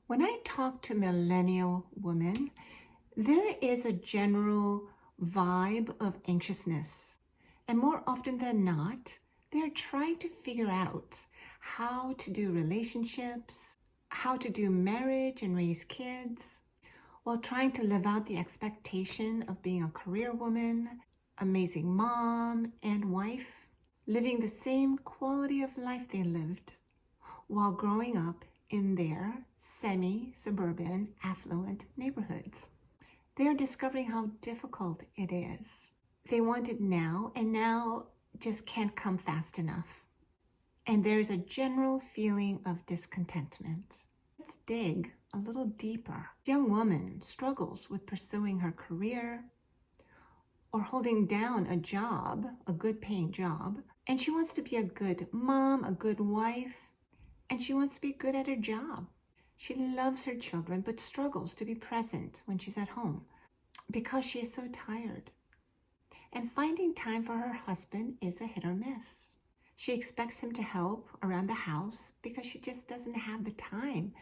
When I talk to millennial women, there is a general vibe of anxiousness. And more often than not, they're trying to figure out how to do relationships, how to do marriage and raise kids, while trying to live out the expectation of being a career woman, amazing mom and wife, living the same quality of life they lived while growing up in their semi-suburban, affluent neighborhoods. They are discovering how difficult it is. They want it now, and now just can't come fast enough. And there's a general feeling of discontentment. Let's dig a little deeper. This young woman struggles with pursuing her career or holding down a job, a good paying job, and she wants to be a good mom, a good wife, and she wants to be good at her job. She loves her children, but struggles to be present when she's at home because she is so tired. And finding time for her husband is a hit or miss. She expects him to help around the house because she just doesn't have the time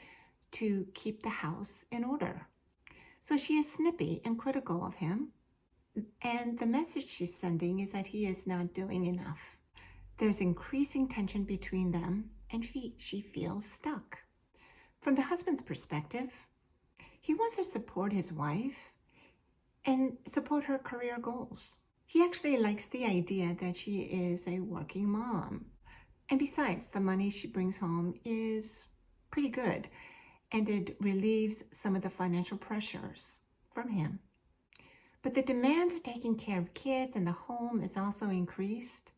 to keep the house in order. So she is snippy and critical of him. And the message she's sending is that he is not doing enough. There's increasing tension between them, and she feels stuck. From the husband's perspective, he wants to support his wife and support her career goals. He actually likes the idea that she is a working mom. And besides, the money she brings home is pretty good, and it relieves some of the financial pressures from him. But the demands of taking care of kids and the home is also increased.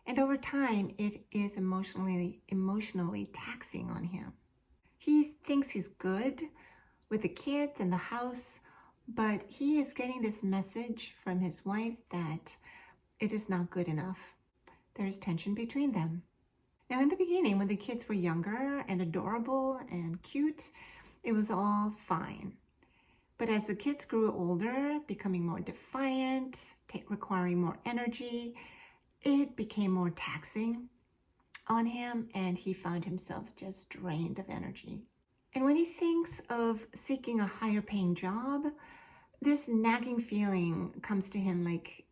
And over time, it is emotionally taxing on him. He thinks he's good with the kids and the house, but he is getting this message from his wife that it is not good enough. There is tension between them. Now, in the beginning, when the kids were younger and adorable and cute, it was all fine. But as the kids grew older, becoming more defiant, requiring more energy, it became more taxing on him, and he found himself just drained of energy. And when he thinks of seeking a higher paying job, this nagging feeling comes to him, like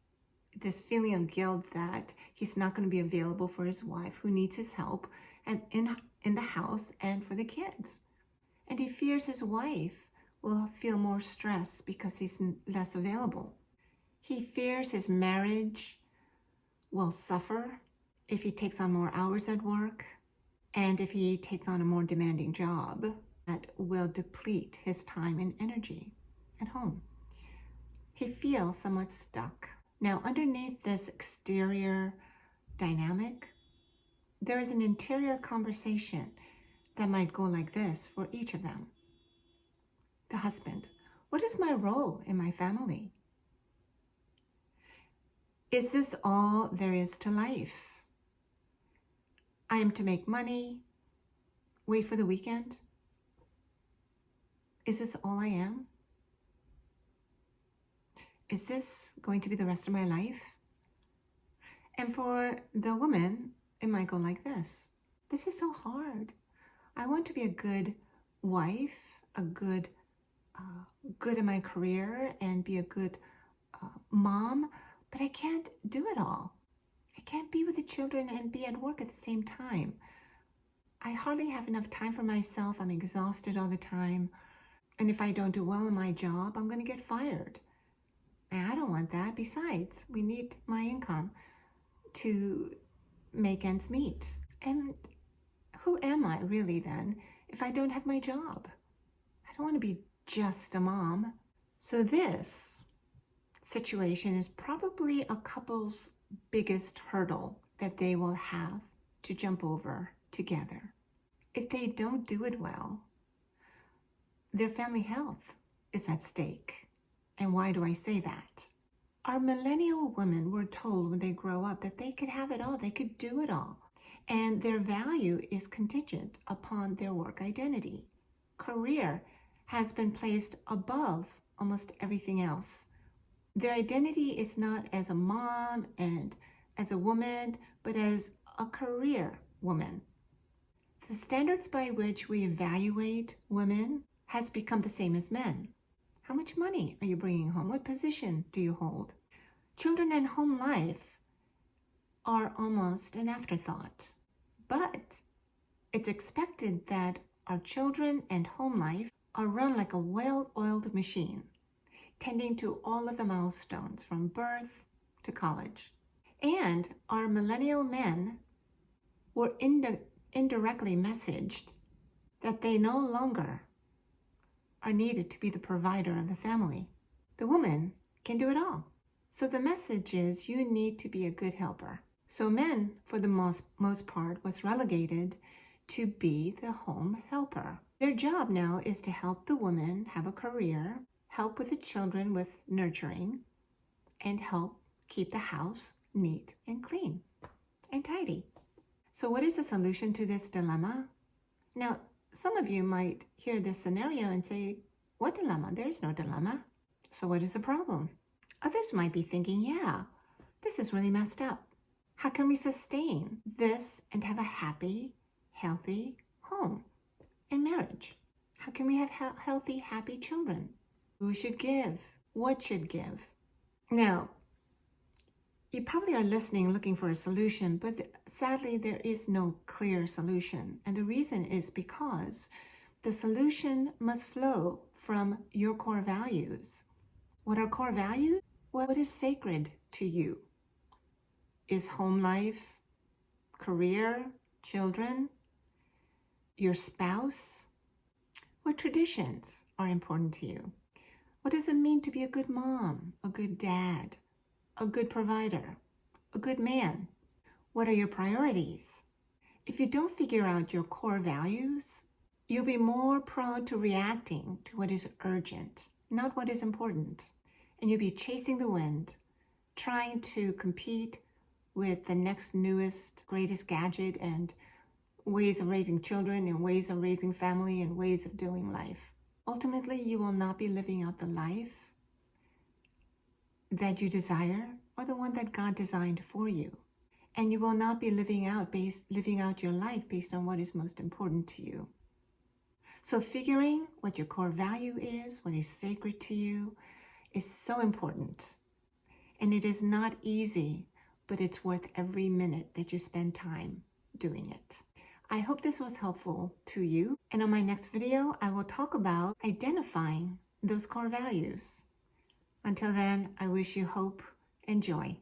this feeling of guilt that he's not going to be available for his wife, who needs his help and in the house and for the kids. And he fears his wife will feel more stress because he's less available. He fears his marriage will suffer if he takes on more hours at work, and if he takes on a more demanding job that will deplete his time and energy at home. He feels somewhat stuck. Now, underneath this exterior dynamic, there is an interior conversation that might go like this for each of them. The husband: what is my role in my family? Is this all there is to life? I am to make money, wait for the weekend? Is this all I am? Is this going to be the rest of my life? And for the woman, it might go like this: this is so hard. I want to be a good wife, a good in my career, and be a good mom, but I can't do it all. I can't be with the children and be at work at the same time. I hardly have enough time for myself. I'm exhausted all the time. And if I don't do well in my job, I'm going to get fired. And I don't want that. Besides, we need my income to make ends meet. And who am I really then if I don't have my job? I don't want to be just a mom. So this situation is probably a couple's biggest hurdle that they will have to jump over together. If they don't do it well, their family health is at stake. And why do I say that? Our millennial women were told when they grow up that they could have it all, they could do it all. And their value is contingent upon their work identity. Career has been placed above almost everything else. Their identity is not as a mom and as a woman, but as a career woman. The standards by which we evaluate women has become the same as men. How much money are you bringing home? What position do you hold? Children and home life are almost an afterthought. But it's expected that our children and home life are run like a well-oiled machine, tending to all of the milestones from birth to college. And our millennial men were indirectly messaged that they no longer are needed to be the provider of the family. The woman can do it all. So the message is you need to be a good helper. So men, for the most part, was relegated to be the home helper. Their job now is to help the woman have a career, help with the children with nurturing, and help keep the house neat and clean and tidy. So what is the solution to this dilemma? Now, some of you might hear this scenario and say, what dilemma? There's no dilemma. So what is the problem? Others might be thinking, yeah, this is really messed up. How can we sustain this and have a happy, healthy home and marriage? How can we have healthy, happy children? Who should give? What should give? Now, you probably are listening, looking for a solution, but sadly, there is no clear solution. And the reason is because the solution must flow from your core values. What are core values? What is sacred to you? Is home life, career, children, your spouse? What traditions are important to you? What does it mean to be a good mom, a good dad, a good provider, a good man? What are your priorities? If you don't figure out your core values, you'll be more prone to reacting to what is urgent, not what is important. And you'll be chasing the wind, trying to compete with the next newest, greatest gadget and ways of raising children and ways of raising family and ways of doing life. Ultimately, you will not be living out the life that you desire or the one that God designed for you. And you will not be living out your life based on what is most important to you. So figuring what your core value is, what is sacred to you, is so important. And it is not easy, but it's worth every minute that you spend time doing it. I hope this was helpful to you. And on my next video, I will talk about identifying those core values. Until then, I wish you hope and joy.